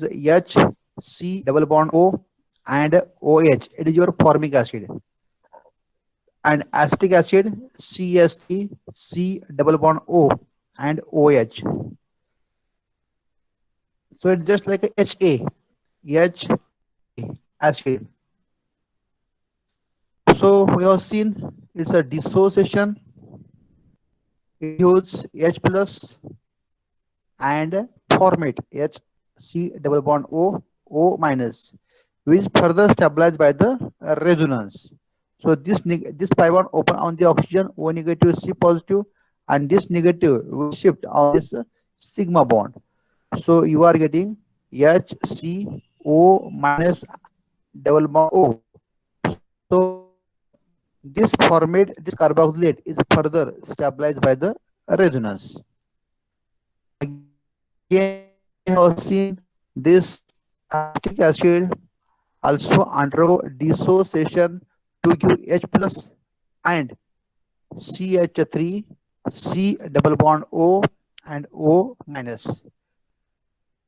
H, C double bond O and OH. It is your formic acid. And acetic acid CH3, C double bond O and OH. So it's just like a HA acid. So we have seen it's a dissociation. It uses H plus and formate HC double bond O minus, which further stabilized by the resonance. So this pi bond open on the oxygen, O negative C positive, and this negative will shift on this sigma bond. So you are getting HCO minus double bond O. So this formate, this carboxylate is further stabilized by the resonance. Again, we have seen this acetic acid also undergo dissociation to give H plus and CH3, C double bond O and O minus.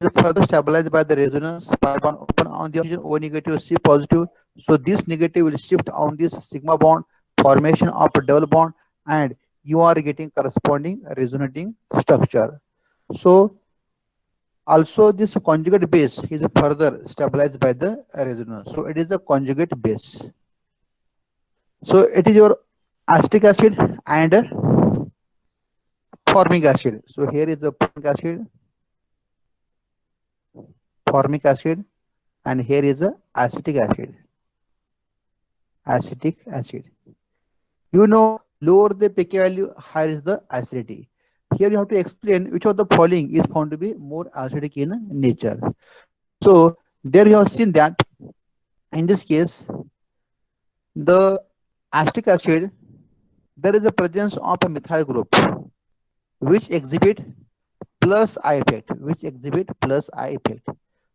Is further stabilized by the resonance. Pi bond open on the oxygen, O negative, C positive. So this negative will shift on this sigma bond, formation of a double bond, and you are getting corresponding resonating structure. So also this conjugate base is further stabilized by the resonance. So it is a conjugate base. So it is your acetic acid and formic acid. So here is the formic acid, and here is the acetic acid. You know, lower the pK value, higher is the acidity. Here you have to explain which of the following is found to be more acidic in nature. So there you have seen that in this case, the acetic acid, there is the presence of a methyl group which exhibit plus I effect,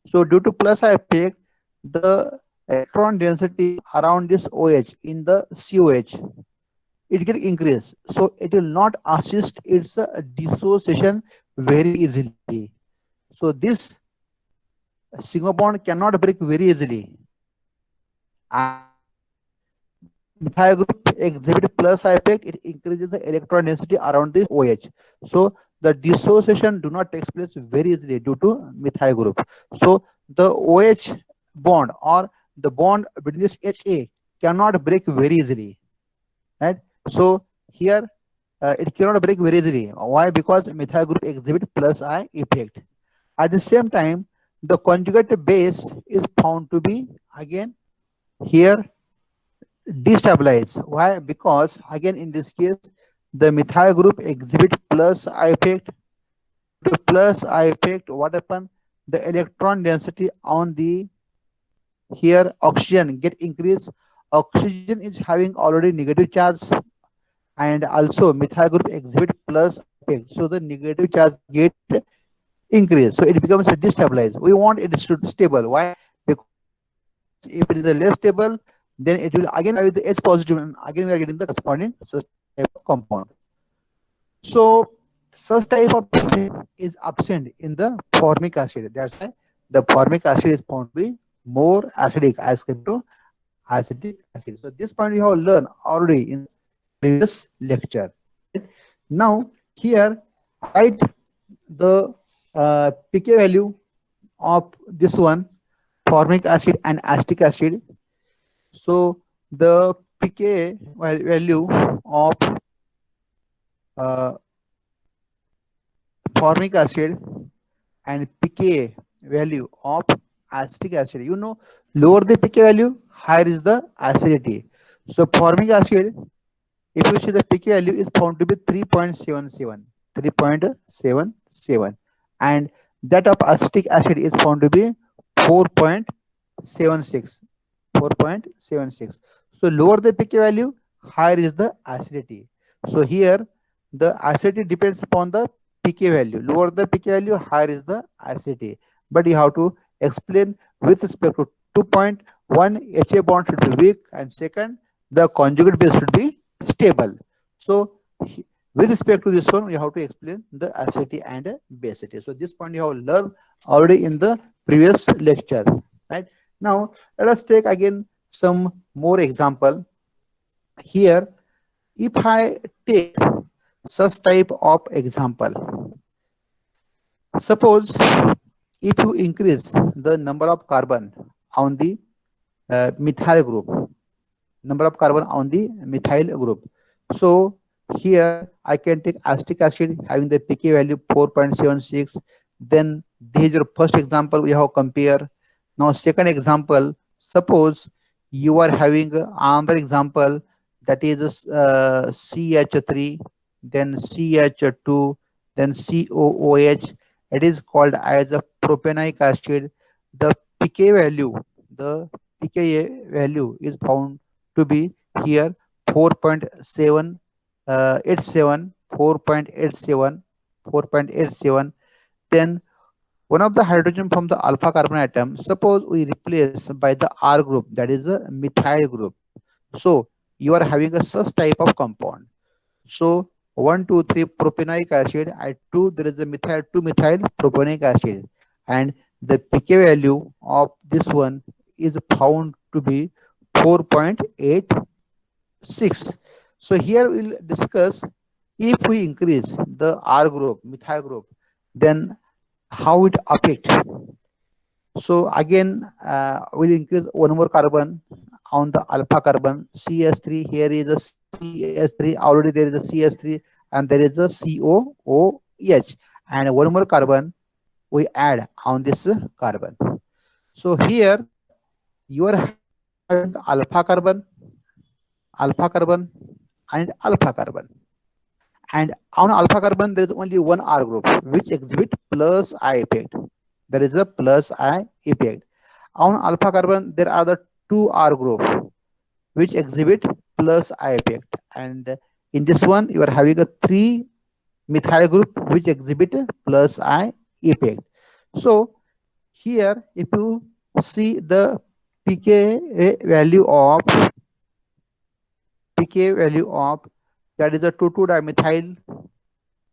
So due to plus I effect, the electron density around this OH in the COH, it get increased. So it will not assist its dissociation very easily. So this sigma bond cannot break very easily. Methyl group exhibit plus I effect, it increases the electron density around this OH. So the dissociation do not take place very easily due to methyl group. So the OH bond or the bond between this HA cannot break very easily, right? So here it cannot break very easily. Why? Because methyl group exhibit plus I effect. At the same time, the conjugate base is found to be again here destabilized. Why? Because again in this case the methyl group exhibit plus I effect. To plus I effect, what happen? The electron density on the here oxygen get increased. Oxygen is having already negative charge, and also methyl group exhibit plus effect. So the negative charge get increased. So it becomes destabilized. We want it to be stable. Why? Because if it is a less stable, then it will again have the H positive, and again we are getting the corresponding type of compound. So such type of is absent in the formic acid. That's why the formic acid is found to be more acidic as compared to acetic acid. So this point you have learned already in previous lecture. Now here write the pK value of this one, formic acid and acetic acid. So the pK value of formic acid and pK value of acetic acid. You know, lower the pK value, higher is the acidity. So formic acid, if you see the pK value is found to be 3.77, and that of acetic acid is found to be 4.76. So lower the pK value, higher is the acidity. So here the acidity depends upon the pK value. Lower the pK value, higher is the acidity. But you have to explain with respect to 2.1, HA bond should be weak, and second, the conjugate base should be stable. So With respect to this one, you have to explain the acidity and basicity. So this point you have learned already in the previous lecture, right? Now let us take again some more example here. If I take such type of example, suppose if you increase the number of carbon on the methyl group, number of carbon on the methyl group. So here I can take acetic acid having the pK value 4.76. Then this is your first example we have compare. Now second example, suppose you are having another example, that is CH3, then CH2, then COOH. It is called as a propanoic acid. The pK value, the pKa value is found to be here 4.7, 87, 4.87, 4.87. Then one of the hydrogen from the alpha carbon atom, suppose we replace by the R group, that is a methyl group. So you are having a such type of compound. So 1, 2, 3 propanoic acid, at 2 there is a methyl 2 methyl propanoic acid, and the pK value of this one is found to be 4.86. So here we'll discuss, if we increase the R group, methyl group, then how it affect. So again, we'll increase one more carbon on the alpha carbon CS3. Here is a CS3. Already there is a CS3, and there is a COOH, and one more carbon we add on this carbon. So here you are having alpha carbon, and alpha carbon. And on alpha carbon, there is only one R group which exhibit plus I effect. There is a plus I effect. On alpha carbon, there are the two R group which exhibit plus I effect. And in this one, you are having a three methyl group which exhibit plus I effect. So here, if you see the pK value of that is a 2,2-dimethyl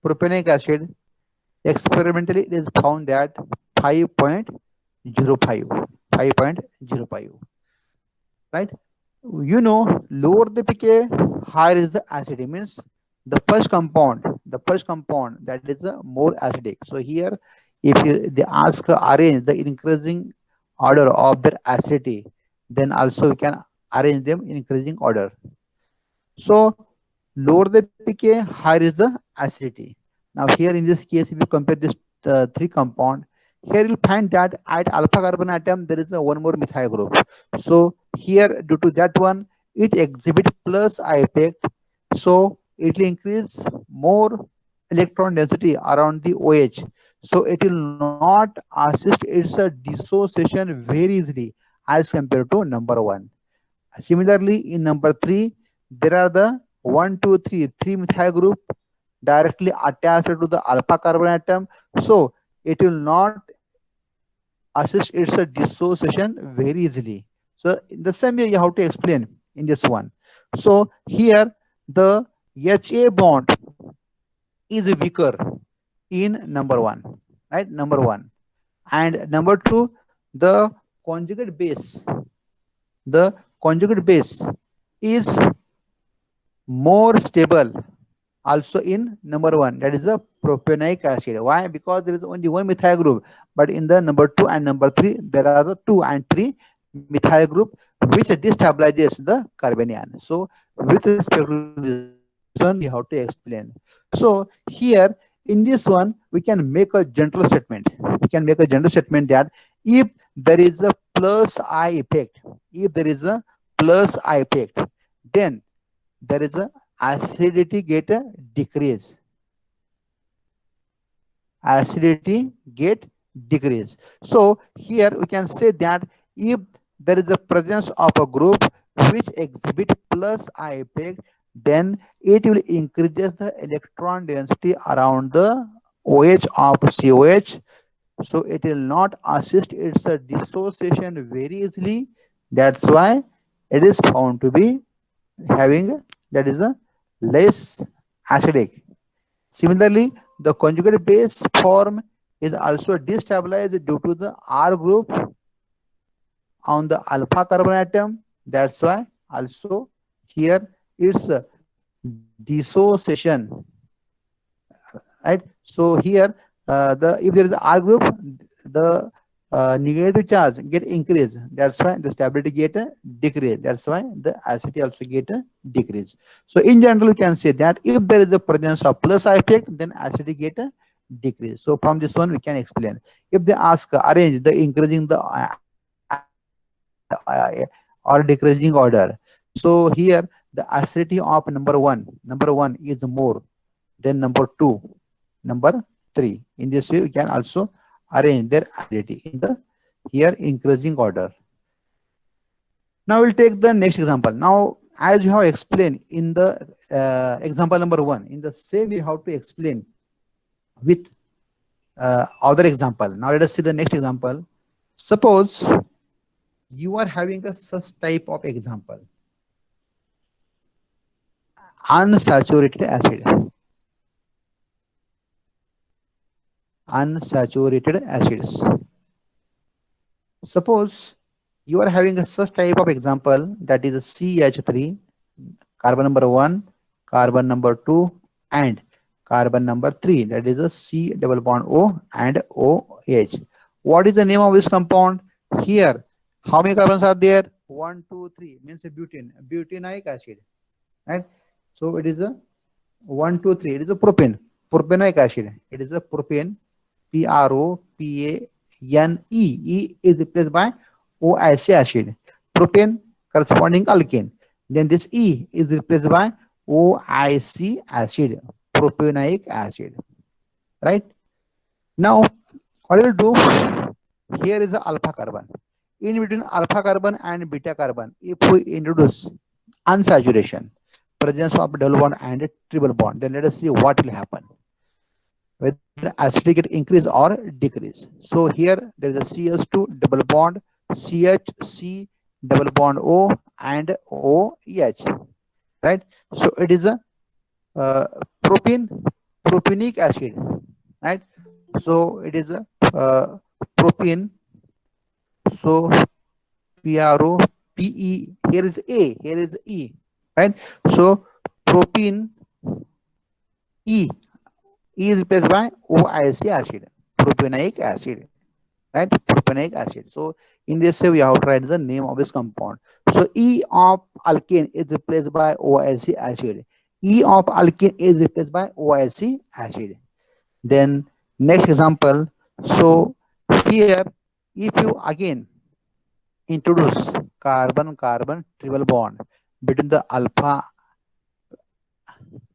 propanoic acid, experimentally it is found that 5.05, 5.05, right? You know, lower the pK, higher is the acidity. Means the first compound that is more acidic. So here, if they ask arrange the increasing order of their acidity, then also we can arrange them in increasing order. So lower the pK, higher is the acidity. Now here in this case, if you compare this three compound, here you'll find that at alpha carbon atom there is a one more methyl group. So here, due to that one, it exhibit plus I effect. So it will increase more electron density around the OH. So it will not assist its dissociation very easily as compared to number one. Similarly, in number 3, there are the 1, 2, 3, 3 methyl group directly attached to the alpha carbon atom. So it will not assist its dissociation very easily. So in the same way, you have to explain in this one. So here the HA bond is weaker in number 1, right? Number 1. And number 2, the conjugate base, the conjugate base is more stable also in number 1, that is a propanoic acid. Why? Because there is only one methyl group, but in the number 2 and number 3 there are the 2 and 3 methyl group which destabilizes the carbanion. So with respect to this one, you have to explain. So here in this one we can make a general statement. We can make a general statement that if there is a plus I effect, if there is a plus I effect, then there is a acidity get a decrease. Acidity get decrease. So here we can say that if there is a presence of a group which exhibit plus I effect, then it will increases the electron density around the OH of COH. So it will not assist its dissociation very easily. That's why it is found to be having, that is a less acidic. Similarly, the conjugate base form is also destabilized due to the R group on the alpha carbon atom. That's why also here it's a dissociation, right? So here, the if there is R group, the negative charge get increased. That's why the stability get decrease. That's why the acidity also get decrease. So in general, you can say that if there is a presence of plus effect, then acidity get decrease. So from this one, we can explain. If they ask arrange the increasing the or decreasing order. So here the acidity of number one is more than number two, number three. In this way, we can also arrange their acidity in the here increasing order. Now we'll take the next example. Now, as you have explained in the example number one, in the same way, how to explain with other example. Now let us see the next example. Suppose you are having a such type of example: unsaturated acid. Unsaturated acids. Suppose you are having a such type of example, that is a CH3, carbon number 1, carbon number 2, and carbon number 3, that is a C double bond O and OH. What is the name of this compound? Here, how many carbons are there? 1, 2, 3, means a butane, butanoic acid, right? So it is a 1, 2, 3, it is a propane, propanoic acid. It is a propane, PROPANE. E is replaced by OIC acid. Propane corresponding alkane. Then this E is replaced by OIC acid, propanoic acid. Right? Now, what we'll do, here is the alpha carbon. In between alpha carbon and beta carbon, if we introduce unsaturation, presence of double bond and triple bond, then let us see what will happen, whether acidity get increase or decrease. So here there is a CH2 double bond, CHC double bond O and OH, right? So it is a propene, propenic acid, right? So it is a propene. So PROPE, here is A, here is E, right? So propene E, E is replaced by OIC acid, propanoic acid, right? Propanoic acid. So in this way, we have to write the name of this compound. So E of alkane is replaced by OIC acid. E of alkane is replaced by OIC acid. Then next example. So here, if you again introduce carbon-carbon triple bond between the alpha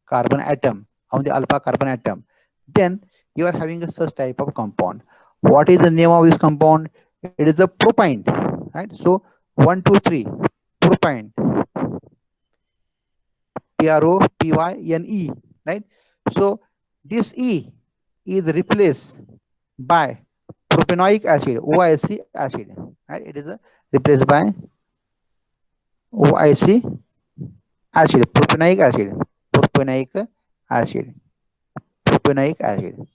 carbon atom on the alpha carbon atom, then you are having a such type of compound. What is the name of this compound? It is a propine, right? So 1, 2, 3, propine, PROPYNE, right? So this E is replaced by propanoic acid, OIC acid, right? It is replaced by OIC acid, propanoic acid, propanoic acid, propanoic acid,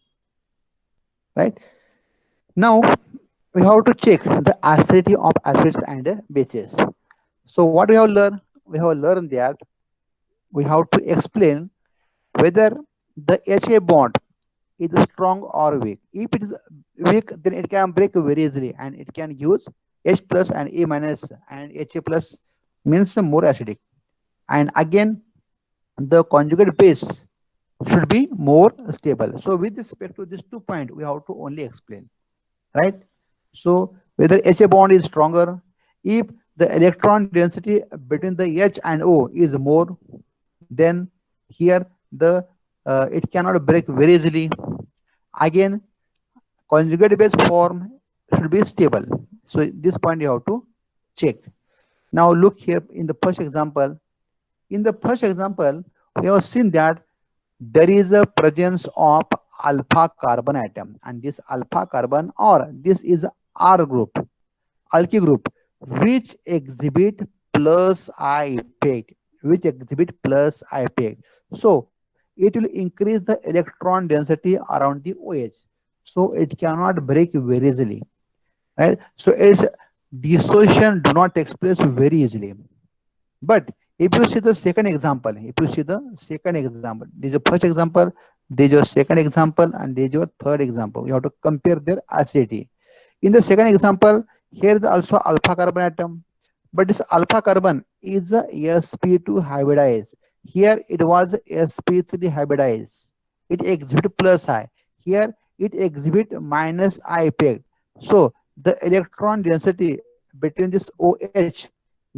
right? Now we have to check the acidity of acids and bases. So what we have learned? We have learned that we have to explain whether the HA bond is strong or weak. If it is weak, then it can break very easily and it can use H plus and A minus, and HA plus means more acidic. And again, the conjugate base should be more stable. So with respect to these 2 points, we have to only explain, right? So whether HA bond is stronger, if the electron density between the H and O is more, then here the it cannot break very easily. Again, conjugate base form should be stable. So this point you have to check. Now look here in the first example. In the first example, we have seen that there is a presence of alpha carbon atom, and this alpha carbon, or this is R group, alkyl group, which exhibit plus I effect, which exhibit plus I effect. So it will increase the electron density around the OH. So it cannot break very easily, right? So its dissociation do not take place very easily. But if you see the second example, if you see the second example, this is your first example, this is your second example, and this is your third example. You have to compare their acidity. In the second example, here is also alpha carbon atom, but this alpha carbon is a sp2 hybridized. Here it was sp3 hybridized. It exhibit plus I. Here it exhibit minus I effect. So the electron density between this OH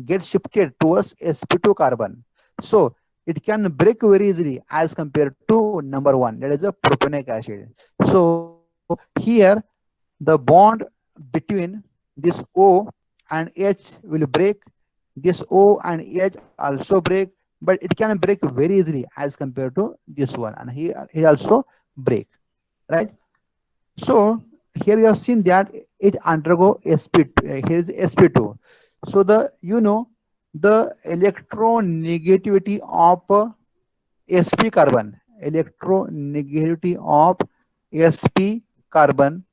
gets shifted towards sp2 carbon. So it can break very easily as compared to number one, that is a propanic acid. So here the bond between this O and H will break. This O and H also break, but it can break very easily as compared to this one, and here it also break, right? So here you have seen that it undergo sp2. Here is sp2. So the the electronegativity of sp carbon, electronegativity of sp carbon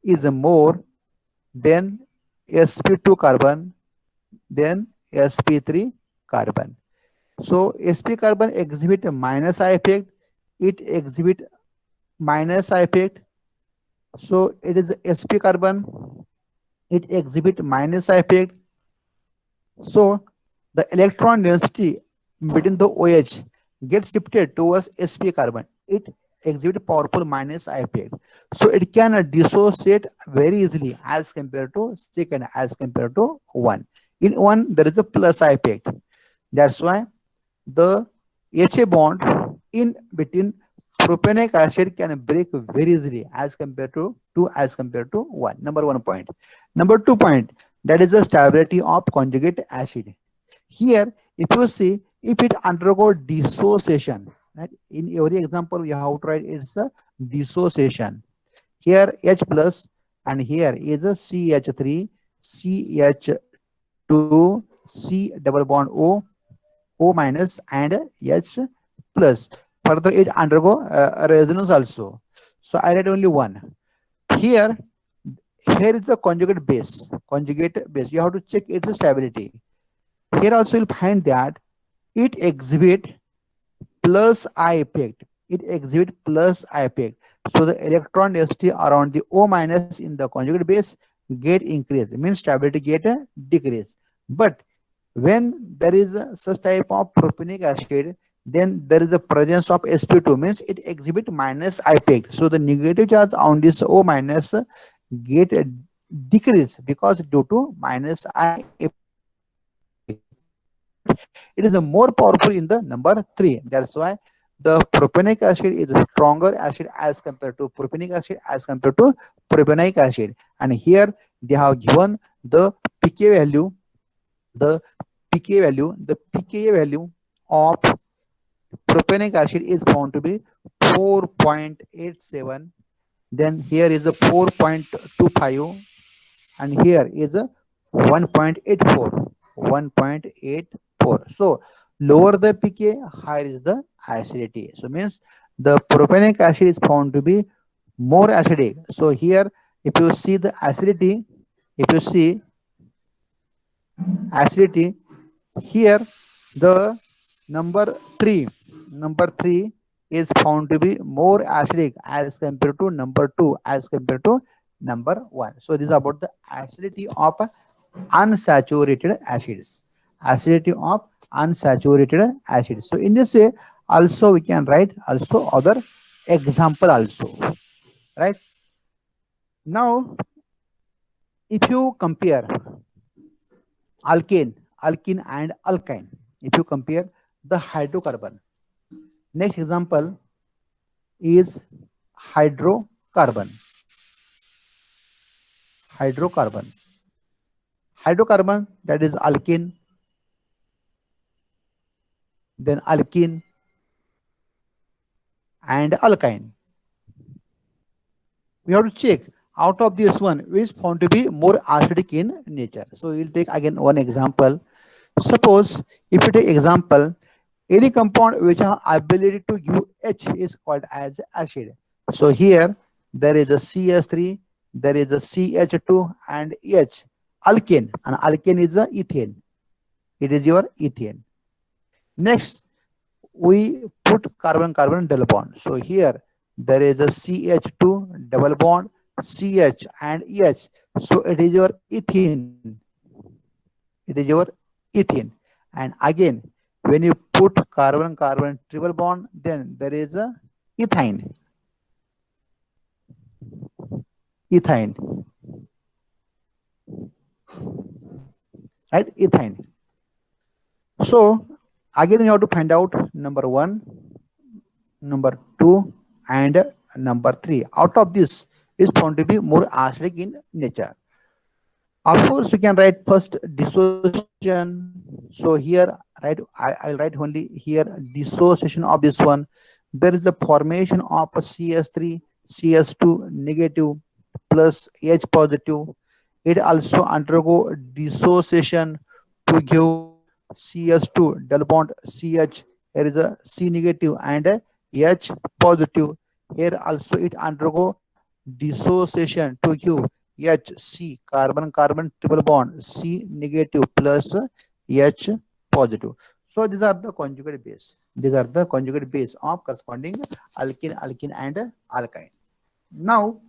is more than sp2 carbon than sp3 carbon. So sp carbon exhibit minus I effect, it exhibit minus I effect. So it is sp carbon, it exhibit minus I effect. So the electron density between the OH gets shifted towards sp carbon. It exhibit powerful minus I effect. So it can dissociate very easily as compared to second, as compared to one. In one there is a plus I effect. That's why the HA bond in between propanic acid can break very easily as compared to two, as compared to one. Number one point. Number 2 point, that is the stability of conjugate acid. Here, if you see, if it undergo dissociation, right? In every example we have tried, it's a dissociation. Here H plus, and here is a CH3, CH2, C double bond O minus, and H plus. Further, it undergo resonance also. So I read only one. Here, here is the conjugate base. Conjugate base. You have to check its stability. Here also you'll find that it exhibit plus I effect. It exhibit plus I effect. So the electron density around the O minus in the conjugate base get increased. It means stability get decrease. But when there is such type of propanic acid, then there is the presence of sp2, means it exhibit minus I effect. So the negative charge on this O minus get decrease because due to minus I effect. But it is a more powerful in the number 3. That's why the propanic acid is a stronger acid as compared to propanic acid, as compared to propanic acid. And here they have given the pK value, the the pKa value of propanic acid is found to be 4.87. Then here is a 4.25, and here is a 1.84. 1.84. So lower the pK, higher is the acidity. So means the propanic acid is found to be more acidic. So here, if you see the acidity, if you see acidity, here the number 3 is found to be more acidic as compared to number 2, as compared to number 1. So this is about the acidity of unsaturated acids. Acidity of unsaturated acids. So in this way also we can write also other example also, right? Now if you compare alkene and alkyne, if you compare the hydrocarbon, next example is hydrocarbon. Hydrocarbon, that is alkene, then alkene and alkyne. We have to check out of this one which is found to be more acidic in nature. So we'll take again one example. Suppose if you take example Any compound which have ability to give H is called as acid. So here there is a CS3, there is a CH2 and H. Alkane, and alkane is a ethane. It is your ethane. Next, we put carbon carbon double bond. So here there is a CH2 double bond, CH and H. So it is your ethene. It is your ethene. And again, when you put carbon carbon triple bond, then there is a ethine. Ethine, right? Ethine. So again, you have to find out number one, number two, and number three. Out of this is found to be more acidic in nature. Of course, you can write first dissociation. So here, I'll write only here dissociation of this one. There is a formation of a CS3, CS2 negative plus H positive. It also undergo dissociation to give CS2 double bond CH. Here is a C negative and a H positive. Here also it undergo dissociation to give HC carbon carbon triple bond C negative plus H positive. So these are the conjugate base. These are the conjugate base of corresponding alkene, alkene and alkyne. Now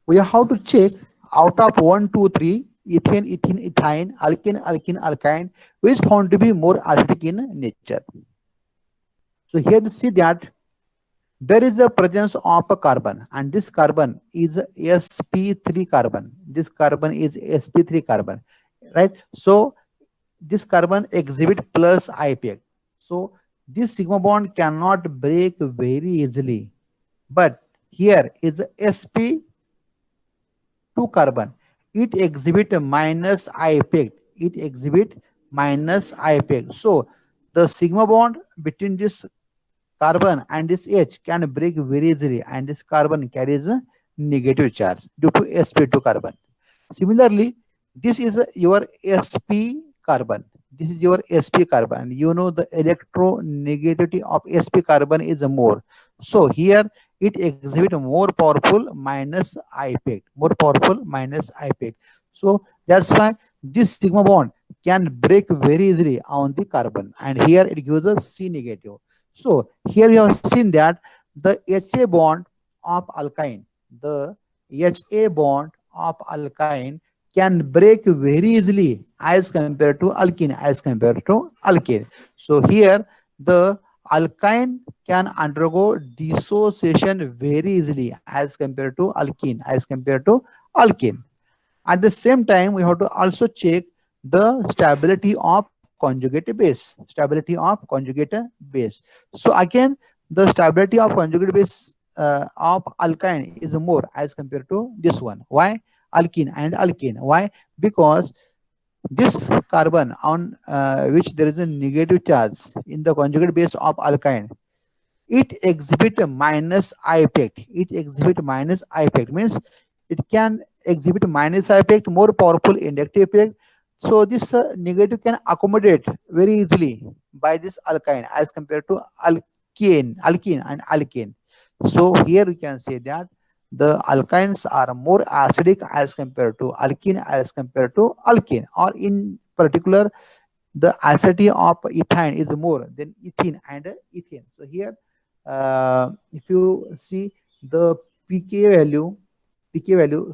we have to check out of 1, 2, 3 ethane, ethene, ethyne, alkene, alkene, alkyne, which is found to be more acidic in nature. So here you see that there is a presence of a carbon, and this carbon is sp3 carbon. This carbon is sp3 carbon, right? So this carbon exhibit plus impact. So this sigma bond cannot break very easily, but here is sp2 carbon. It exhibit a minus impact. It exhibit minus impact. So the sigma bond between this carbon and this H can break very easily, and this carbon carries a negative charge due to sp2 carbon. Similarly, this is your sp carbon. This is your sp carbon. You know the electronegativity of sp carbon is more. So here it exhibit more powerful minus impact. More powerful minus impact. So that's why this sigma bond can break very easily on the carbon, and here it gives a C negative. So here you have seen that the HA bond of alkyne, the HA bond of alkyne can break very easily as compared to alkene, as compared to alkane. So here the alkyne can undergo dissociation very easily as compared to alkene, as compared to alkane. At the same time, we have to also check the stability of conjugate base. Stability of conjugate base. So again, the stability of conjugate base of alkyne is more as compared to this one. Why? Alkene and alkane. Why? Because this carbon on which there is a negative charge in the conjugate base of alkyne, it exhibit a minus I effect. It exhibit minus I effect means it can exhibit minus I effect, more powerful inductive effect. So this negative can accommodate very easily by this alkyne as compared to alkene and alkane. So here we can say that the alkynes are more acidic as compared to alkene, as compared to alkane, or in particular the acidity of ethyne is more than ethene and ethane. So here if you see the pK value,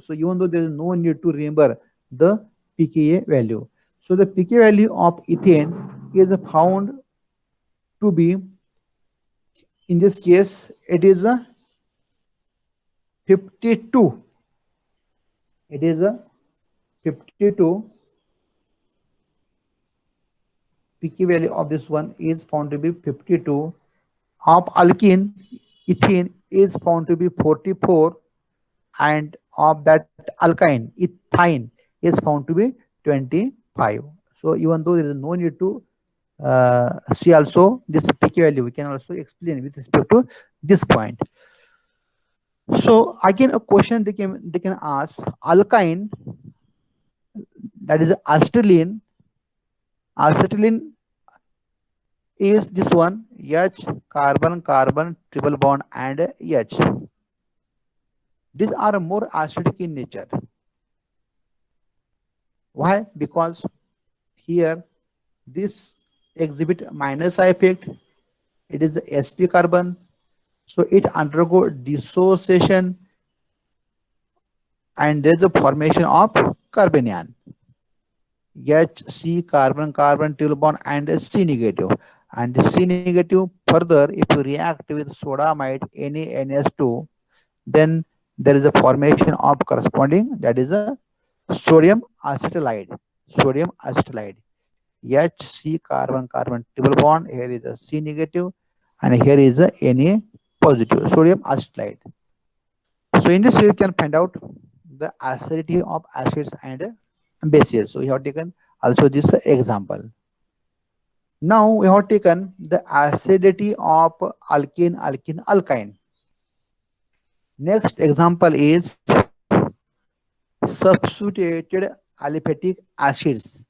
so even though there is no need to remember the pKa value, so the pK value of ethane is found to be, in this case it is a 52. It is a 52. pK value of this one is found to be 52. Of alkene, ethene is found to be 44, and of that alkyne, ethyne, is found to be 25. So even though there is no need to see also this pK value, we can also explain with respect to this point. So again, a question they can ask: alkyne, that is acetylene is this one H carbon carbon triple bond and H. These are more acidic in nature. Why? Because here this exhibit minus I effect. It is the sp carbon, so it undergo dissociation and there is a formation of carbanion. H carbon carbon triple bond and C negative. And C negative further, if you react with sodamide NaNH2, then there is a formation of corresponding, that is a sodium acetylide. Sodium acetylide. H carbon carbon triple bond. Here is a C negative, and here is a Na positive. Sodium acetylide. So in this way, you can find out the acidity of acids and bases. So we have taken also this example. Now we have taken the acidity of alkene, alkene, alkyne. Next example is substituted aliphatic acids,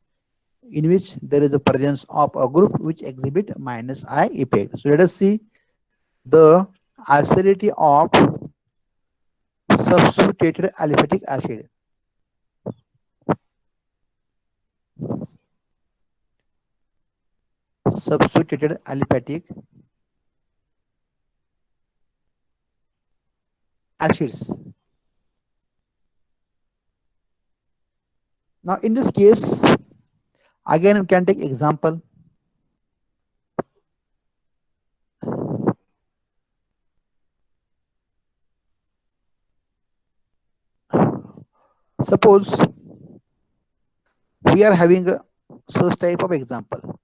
in which there is a presence of a group which exhibit minus I effect. So let us see the acidity of substituted aliphatic acid. Substituted aliphatic acids. Now in this case, again we can take example. Suppose we are having a such type of example.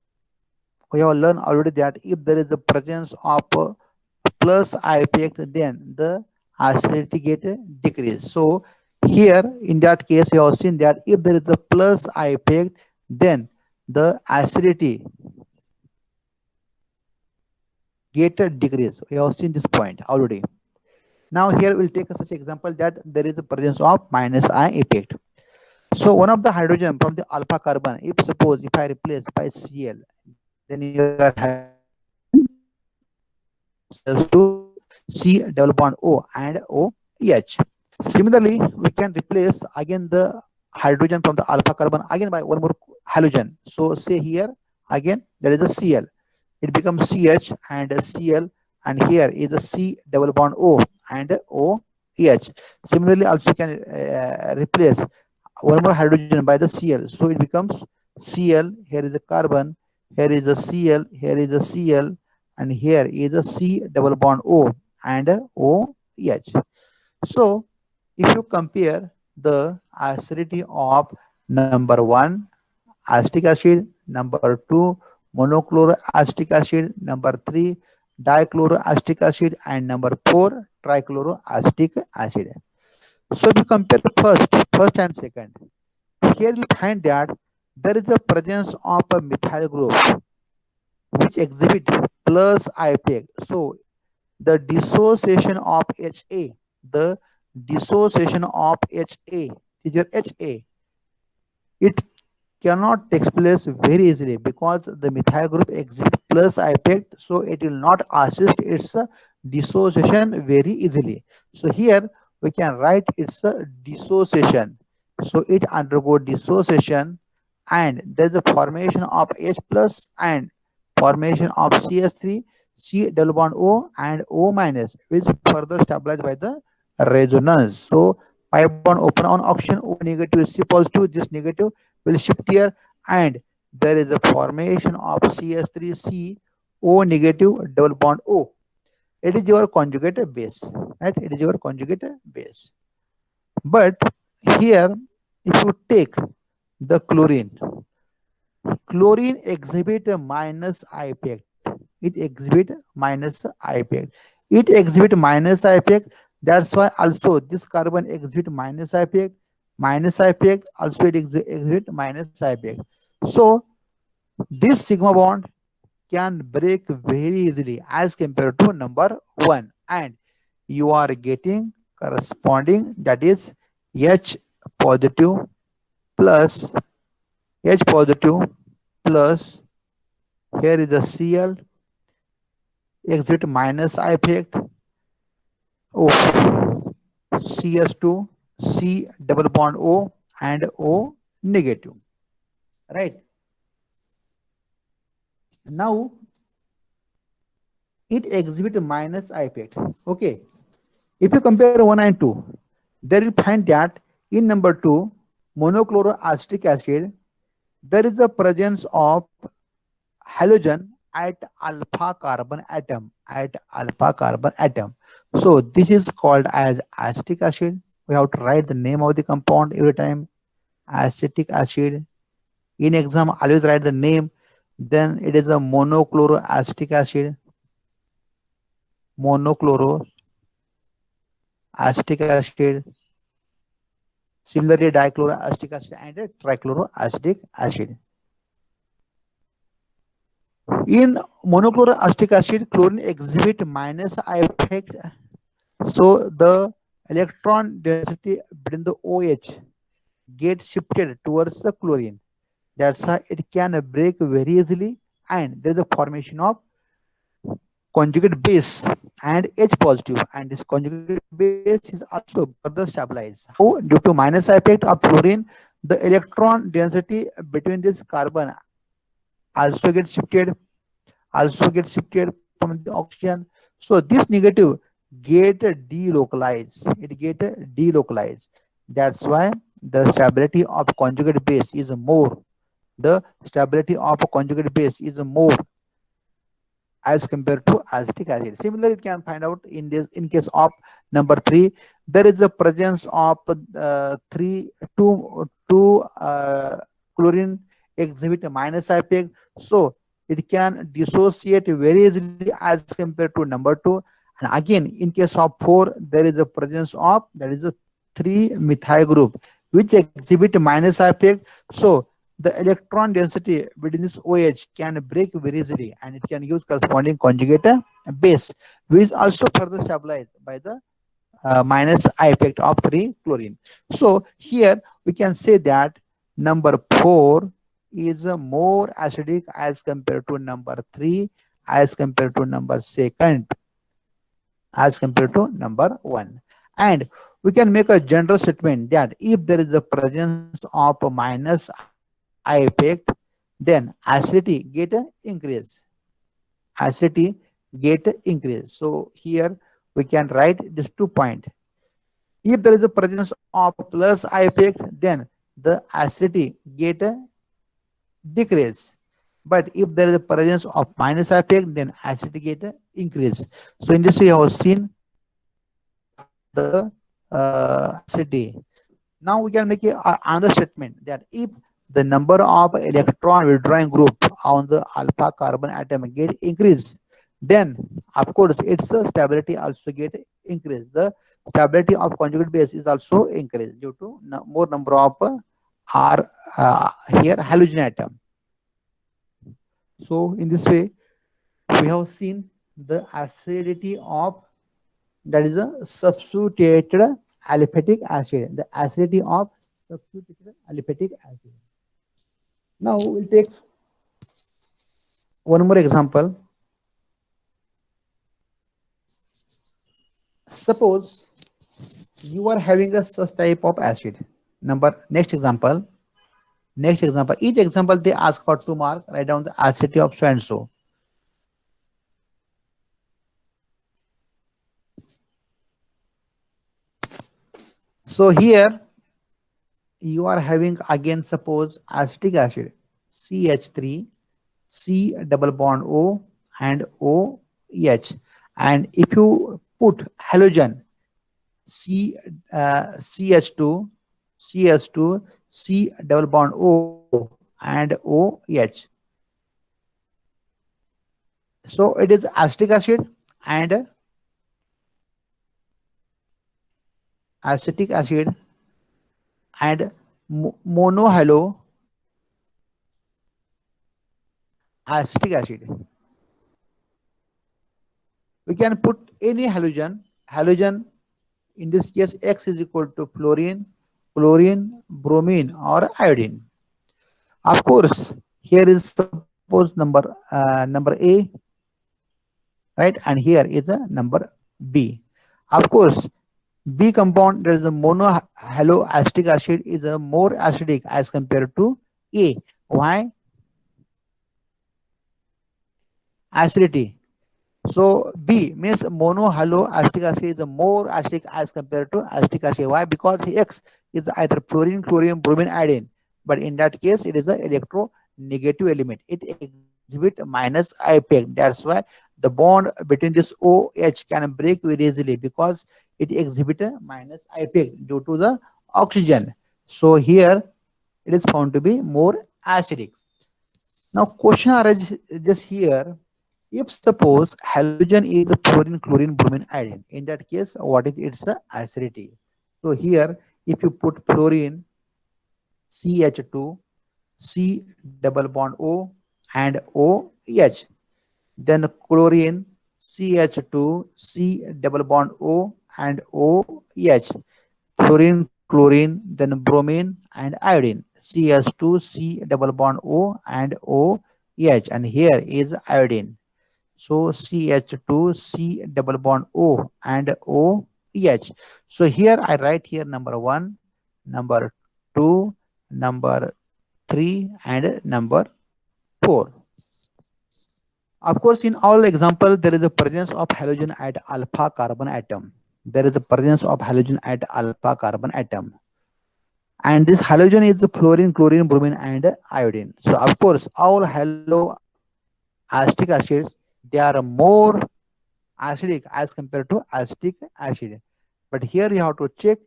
We have learned already that if there is a presence of plus I effect, then the acidity get decreased. So here in that case, we have seen that if there is a plus I effect, then the acidity get decreased. We have seen this point already. Now here we'll take such example that there is a presence of minus I effect. So one of the hydrogen from the alpha carbon, if suppose if I replace by Cl, then you are having to C double bond O and OH. Similarly, we can replace again the hydrogen from the alpha carbon again by one more halogen. So say here again there is a Cl. It becomes CH and Cl, and here is a C double bond O and OH. Similarly, also you can replace one more hydrogen by the Cl. So it becomes Cl. Here is a carbon. Here is a Cl. Here is a Cl, and here is a C double bond O and OH. So if you compare the acidity of number 1 acetic acid, number 2 monochloroacetic acid, number 3 dichloroacetic acid, and number 4 trichloroacetic acid. So if you compare first and second, here you find that there is a presence of a methyl group which exhibit plus I effect. So the dissociation of HA, the dissociation of HA is your HA. It cannot take place very easily because the methyl group exhibit plus I effect, so it will not assist its dissociation very easily. So here we can write its dissociation. So it undergo dissociation, and there is a formation of H plus and formation of CS3, C double bond O and O minus, which further stabilized by the resonance. So pi bond open on oxygen, O negative, C positive, this negative will shift here, and there is a formation of CS3C O negative double bond O. It is your conjugate base, right? It is your conjugate base. But here, if you take the chlorine, chlorine exhibit a minus I effect. It exhibit minus I effect. It exhibit minus I effect. That's why also this carbon exhibit minus I effect. Minus I effect. Also it exhibit minus I effect. So this sigma bond can break very easily as compared to number 1, and you are getting corresponding, that is H positive plus H positive plus Here is the Cl exhibit minus I effect of CS2, C double bond O and O negative. Right. Now it exhibit minus I effect. Okay. If you compare 1 and 2, there you find that in number 2, monochloroacetic acid, there is a presence of halogen at alpha carbon atom, at alpha carbon atom. So this is called as acetic acid. We have to write the name of the compound every time. Acetic acid. In exam, always write the name. Then it is a monochloroacetic acid. Monochloroacetic acid. Similarly, dichloroacetic acid and trichloroacetic acid. In monochloroacetic acid, chlorine exhibit minus I effect. So the electron density between the OH gets shifted towards the chlorine. That's why it can break very easily, and there is a formation of conjugate base and H positive, and this conjugate base is also further stabilized. How? Due to minus effect of fluorine, the electron density between this carbon also gets shifted, from the oxygen. So this negative get delocalized. It get delocalized. That's why the stability of conjugate base is more. The stability of conjugate base is more as compared to acetic acid. Similarly, you can find out in this, in case of number 3, there is the presence of two chlorine exhibit minus effect. So it can dissociate very easily as compared to number 2. And again, in case of 4, there is a presence of, that is a 3 methyl group which exhibit minus effect. So the electron density within this OH can break very easily, and it can use corresponding conjugate base, which is also further stabilized by the minus I effect of 3 chlorine. So here we can say that number 4 is more acidic as compared to number 3, as compared to number 2, as compared to number 1. And we can make a general statement that if there is a presence of minus I effect, then acidity get increase. Acidity get increase. So here we can write this 2 point. If there is a presence of plus I effect, then the acidity get decrease. But if there is a presence of minus effect, then acidity get increase. So in this way, you have seen the acidity. Now we can make another statement that if the number of electron withdrawing group on the alpha carbon atom get increased, then of course its stability also get increased. The stability of conjugate base is also increased due to more number of R here halogen atom. So in this way, we have seen the acidity of, that is a substituted aliphatic acid, the acidity of substituted aliphatic acid. Now we'll take one more example. Suppose you are having a such type of acid. Next example. Each example they ask for 2 marks. Write down the acidity of so and so. So here you are having again, suppose acetic acid, CH3, C double bond O and OH. And if you put halogen, CH2, C double bond O and OH. So it is acetic acid and acetic acid and monohalo acetic acid. We can put any halogen. In this case, X is equal to fluorine, bromine or iodine. Of course, here is suppose suppose number A, right? And here is a number B. Of course, B compound, there is a mono haloacetic acid is a more acidic as compared to A. Why? Acidity. So B means monohaloacetic acid is a more acidic as compared to acetic acid. Why? Because X is either fluorine, chlorine, bromine, iodine. But in that case, it is an electronegative element. It exhibits minus impact. That's why the bond between this OH can break very easily because it exhibits a minus impact due to the oxygen. So here it is found to be more acidic. Now question arises just here. If suppose halogen is a fluorine, chlorine, bromine, iodine, in that case, what is its acidity? So here, if you put fluorine, CH2, C double bond O, and OH, then chlorine, CH2, C double bond O, and OH, fluorine, chlorine, then bromine and iodine, CH2, C double bond O, and OH, and here is iodine. So CH2, C double bond O and OH. So here I write here number 1, number 2, number 3, and number 4. Of course, in all example, there is a presence of halogen at alpha carbon atom. There is a presence of halogen at alpha carbon atom. And this halogen is the fluorine, chlorine, bromine, and iodine. So of course, all haloacetic acids, they are more acidic as compared to acetic acid. But here you have to check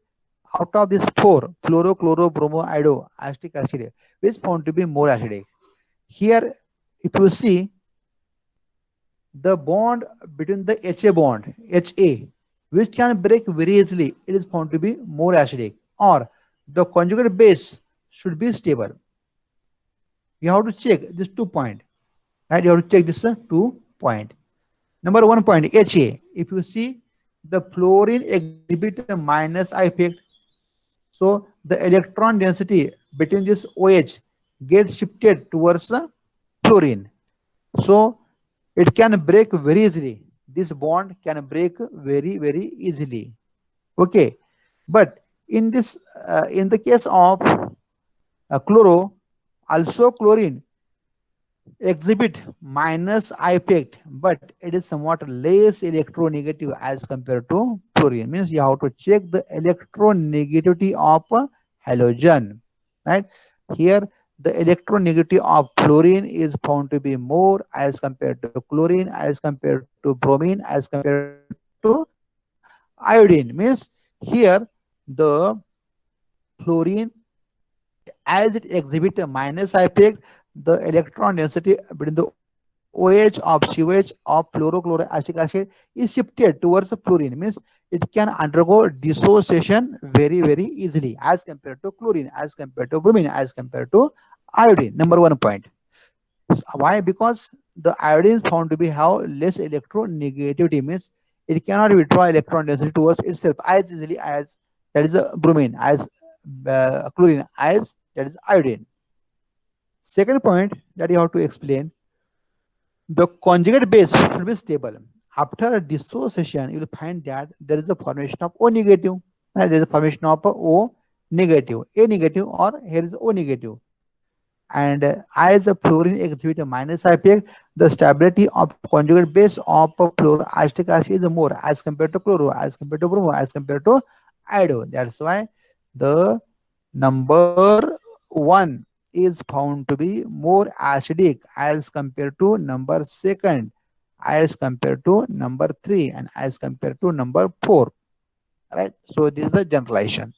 out of these four, fluoro, chloro, bromo, iodo, acetic acid, which found to be more acidic. Here, if you see the bond between the HA bond, HA, which can break very easily, it is found to be more acidic. Or the conjugate base should be stable. You have to check this 2 point, right? You have to check this 2 point. Number 1 point, HA. If you see the fluorine exhibit a minus I effect, so the electron density between this OH gets shifted towards the fluorine. So it can break very easily. This bond can break very, very easily. Okay. But in this, in the case of chloro, also chlorine exhibit minus I effect, but it is somewhat less electronegative as compared to fluorine. Means you have to check the electronegativity of halogen, right? Here the electronegativity of fluorine is found to be more as compared to chlorine, as compared to bromine, as compared to iodine. Means here the fluorine, as it exhibits a minus effect, the electron density between the OH of COH of fluorochloroacetic acid is shifted towards the fluorine. Means it can undergo dissociation very, very easily as compared to chlorine, as compared to bromine, as compared to iodine. Number 1 point. Why? Because the iodine is found to be have less electronegativity. Means it cannot withdraw electron density towards itself as easily as that is a bromine, as chlorine, as that is iodine. Second point that you have to explain, the conjugate base should be stable. After dissociation, you will find that there is a formation of O negative. There is a formation of O negative, A negative, or here is O negative. And as a fluorine exhibit a minus effect, the stability of conjugate base of fluoroacetic acid is more as compared to chloro, as compared to bromo, as compared to iodo. That's why the number 1 is found to be more acidic as compared to number 2, as compared to number 3, and as compared to number 4. Right? So this is the generalization.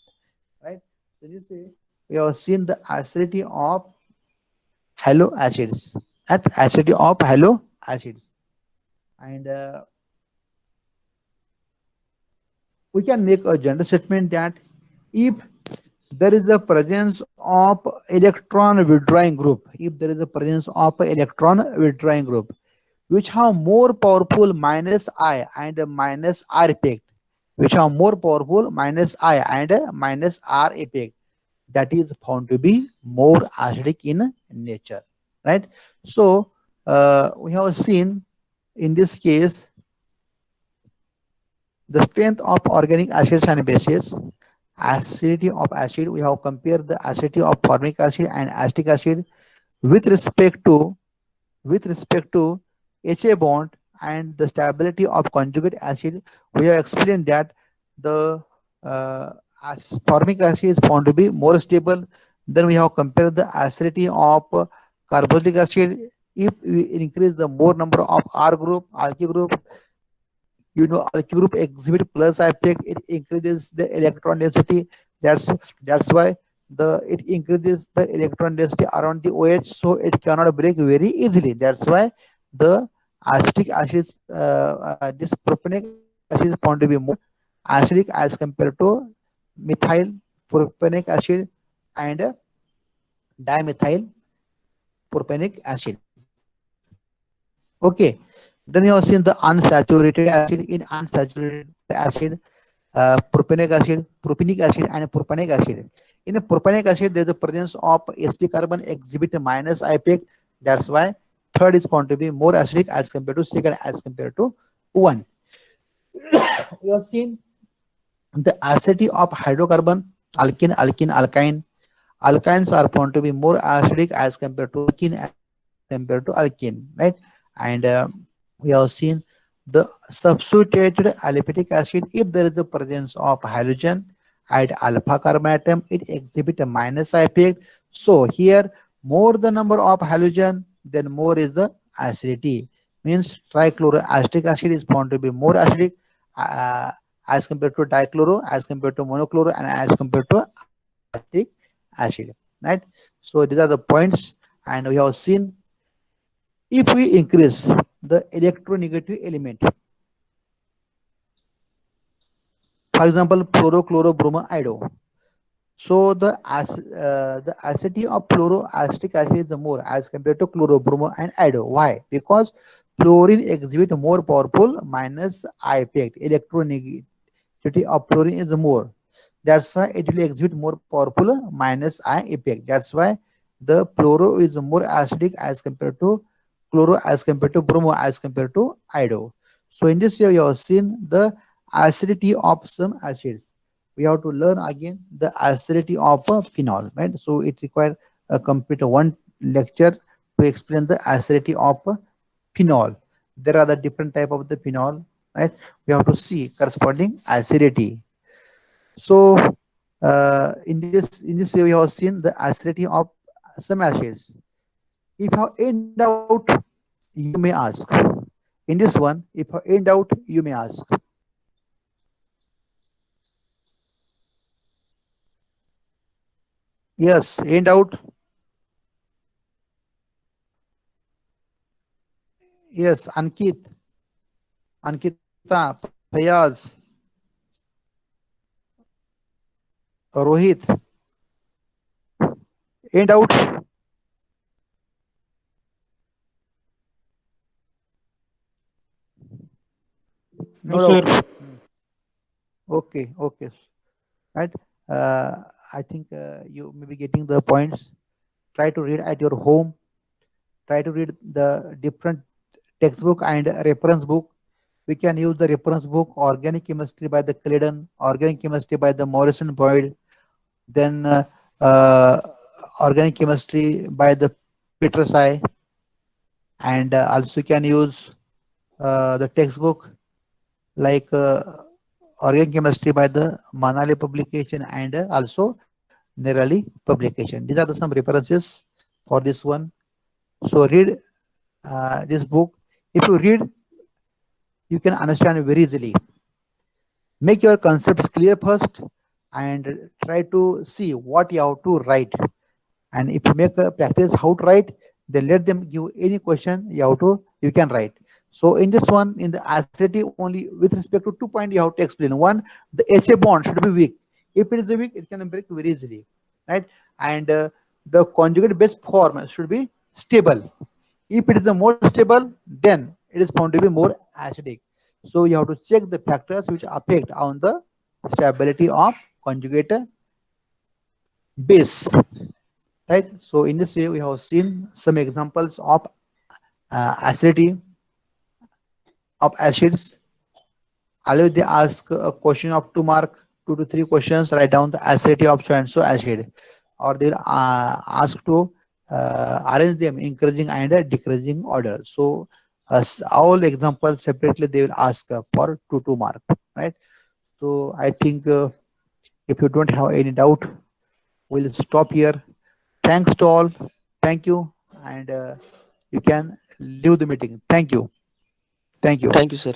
Right? So you see, we have seen the acidity of halo acids, at acidity of halo acids, and we can make a general statement that if there is a presence of electron withdrawing group, if there is a presence of electron withdrawing group which have more powerful minus I and minus R effect, which have more powerful minus I and minus R effect, that is found to be more acidic in nature, right? So we have seen in this case the strength of organic acids and bases, acidity of acid. We have compared the acidity of formic acid and acetic acid with respect to HA bond and the stability of conjugate acid. We have explained that the uh, formic acid is found to be more stable. Then we have compared the acidity of carboxylic acid. If we increase the more number of R group, alkyl group, alkyl group exhibit plus effect. It increases the electron density. That's why it increases the electron density around the OH, so it cannot break very easily. That's why the acetic acid, this propanic acid is found to be more acidic as compared to methyl propanic acid and dimethyl propanic acid. Okay, then you have seen the unsaturated acid. In unsaturated acid, propenic acid, and propanic acid. In a propanic acid, there is a presence of sp carbon exhibit minus effect. That's why third is found to be more acidic as compared to second as compared to one. We have seen the acidity of hydrocarbon, alkene, alkene, alkyne. Alkynes are found to be more acidic as compared to alkene as compared to alkene, right? And we have seen the substituted aliphatic acid. If there is a presence of halogen at alpha carbon atom, it exhibit a minus effect. So here more the number of halogen, then more is the acidity. Means trichloroacetic acid is found to be more acidic uh, as compared to dichloro, as compared to monochloro, and as compared to aliphatic acid, right? So these are the points, and we have seen if we increase the electronegative element, for example, fluorochlorobromoiodine. So the acidity of fluoroacetic acid is more as compared to chlorobromo and iodine. Why? Because fluorine exhibit more powerful minus I effect. Electronegativity of fluorine is more. That's why it will exhibit more powerful minus I effect. That's why the fluoro is more acidic as compared to chloro, as compared to bromo, as compared to iodine. So in this way, you have seen the acidity of some acids. We have to learn again the acidity of a phenol, right? So it requires a complete one lecture to explain the acidity of a phenol. There are the different type of the phenol, right? We have to see corresponding acidity. So in this way, we have seen the acidity of some acids. If you have in doubt, you may ask. In this one, if you are in doubt, you may ask. Yes, in doubt. Yes, Ankita, Fayaz, Rohit. In doubt? No No, sir. doubt. Okay, okay. Right. I think you may be getting the points. Try to read at your home. Try to read the different textbook and reference book. We can use the reference book Organic Chemistry by the Claydon, Organic Chemistry by the Morrison Boyd, then uh, Organic Chemistry by the Petersai, and also can use the textbook like Organic Chemistry by the Manali publication and also Nerali publication. These are the some references for this one. So read this book. If you read, you can understand very easily. Make your concepts clear first and try to see what you have to write. And if you make a practice how to write, then let them give any question you can write. So in this one, in the acidity only with respect to 2 points you have to explain. One, the HA bond should be weak. If it is weak, it can break very easily, right? And the conjugate base form should be stable. If it is the more stable, then it is found to be more acidic. So you have to check the factors which affect on the stability of conjugate base. right? So in this way, we have seen some examples of acidity of acids. Always they ask a question of 2 mark, 2 to 3 questions. Write down the acidity of so and so acid, or they'll ask to arrange them increasing and decreasing order. So all examples separately they will ask for 2 mark, right? So I think if you don't have any doubt, we'll stop here. Thanks to all. Thank you, and you can leave the meeting. Thank you. Thank you. Thank you, sir.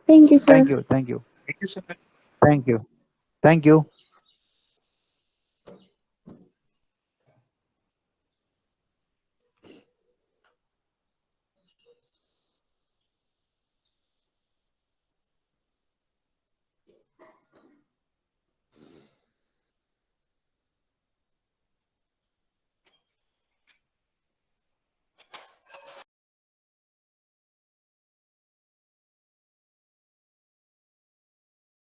Thank you, sir. Thank you. Thank you. Thank you. Thank you.